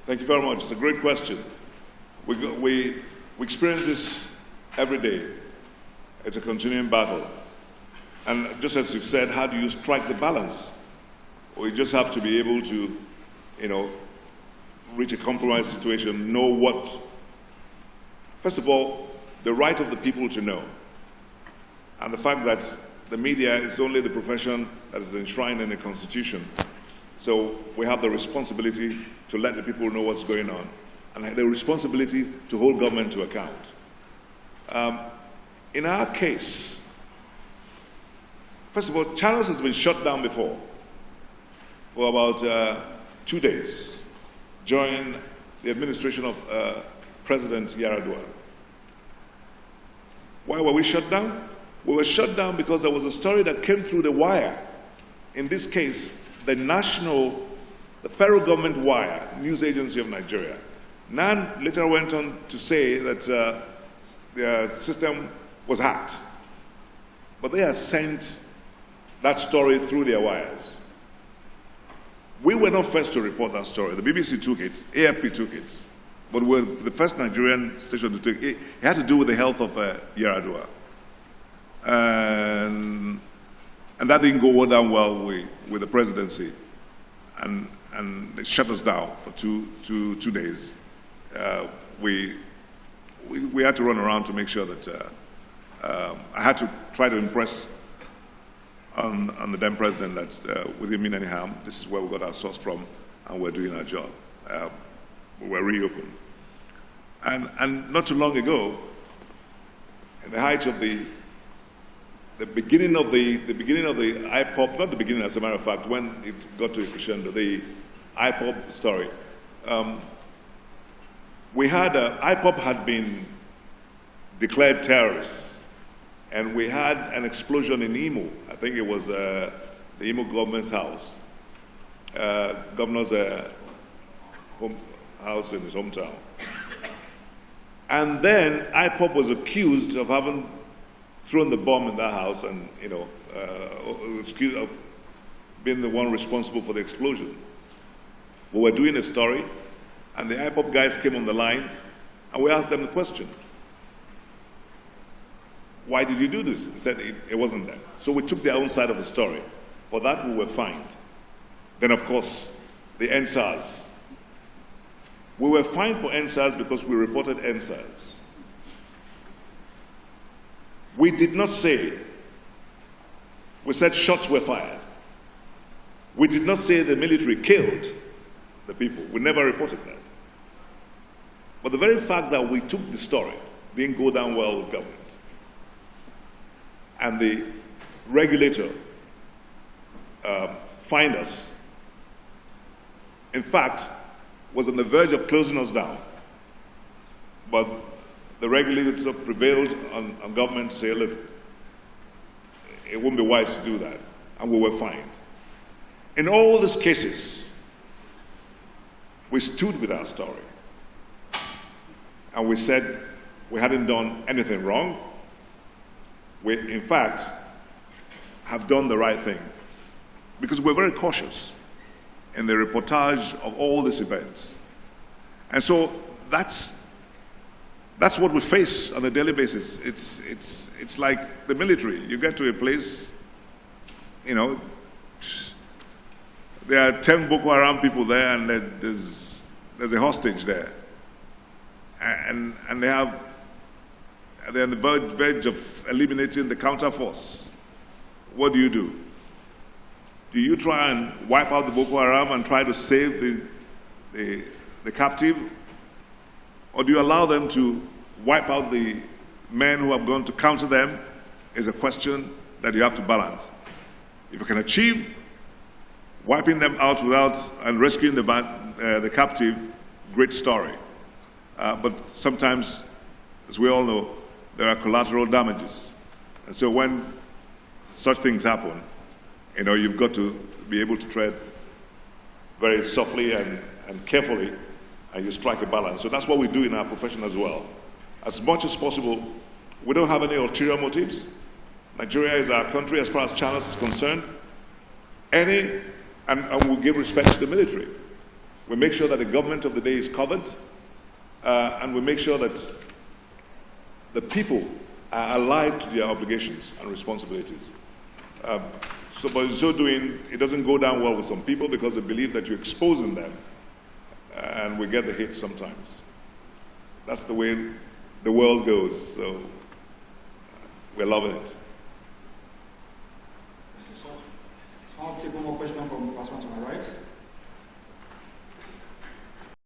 Thank you very much. It's a great question. We experience this every day. It's a continuing battle. And just as you've said, how do you strike the balance? We just have to be able to, reach a compromise situation, know what, first of all, the right of the people to know. And the fact that the media is only the profession that is enshrined in the Constitution. So we have the responsibility to let the people know what's going on, and the responsibility to hold government to account. In our case, first of all, channels has been shut down before for about 2 days during the administration of President Yaradua. Why were we shut down? We were shut down because there was a story that came through the wire. In this case, the federal government wire, news agency of Nigeria. NAN later went on to say that their system was hacked. But they had sent that story through their wires. We were not first to report that story. The BBC took it, AFP took it. But we were the first Nigerian station to take it. It had to do with the health of Yaradua. And that didn't go down well with the presidency. And they shut us down for two days. We had to run around to make sure that I had to try to impress on the then president that we didn't mean any harm. This is where we got our source from, and we're doing our job. We were reopened. And not too long ago, in the height of the beginning of the IPOP, not the beginning as a matter of fact, when it got to a crescendo, the IPOP story, IPOP had been declared terrorists, and we had an explosion in Imo. I think it was the Imo government's house, governor's house in his hometown. And then IPOP was accused of having thrown the bomb in that house and, accused of being the one responsible for the explosion. We were doing a story, and the IPOP guys came on the line, and we asked them the question. Why did you do this? They said it wasn't that. So we took their own side of the story. For that, we were fined. Then, of course, the NSARS. We were fined for NSARS because we reported NSARS. We did not say, we said shots were fired. We did not say the military killed the people. We never reported that. But the very fact that we took the story didn't go down well with government. And the regulator fined us. In fact, was on the verge of closing us down. But the regulator prevailed on government to say, look, it wouldn't be wise to do that. And we were fined. In all these cases, we stood with our story. And we said we hadn't done anything wrong. We, in fact, have done the right thing. Because we're very cautious in the reportage of all these events. And so that's what we face on a daily basis. It's like the military. You get to a place, there are 10 Boko Haram people there, and there's a hostage there. And they're on the verge of eliminating the counterforce. What do? Do you try and wipe out the Boko Haram and try to save the captive? Or do you allow them to wipe out the men who have gone to counter them? Is a question that you have to balance. If you can achieve wiping them out and rescuing the captive, great story. But sometimes, as we all know, there are collateral damages. And so when such things happen, you've got to be able to tread very softly and carefully, and you strike a balance. So that's what we do in our profession as well. As much as possible, we don't have any ulterior motives. Nigeria is our country as far as channels is concerned. And we give respect to the military. We make sure that the government of the day is covered, and we make sure that the people are alive to their obligations and responsibilities. So by so doing, it doesn't go down well with some people because they believe that you're exposing them, and we get the hate sometimes. That's the way the world goes, so we're loving it. I'll take one more question from Pastor to my right.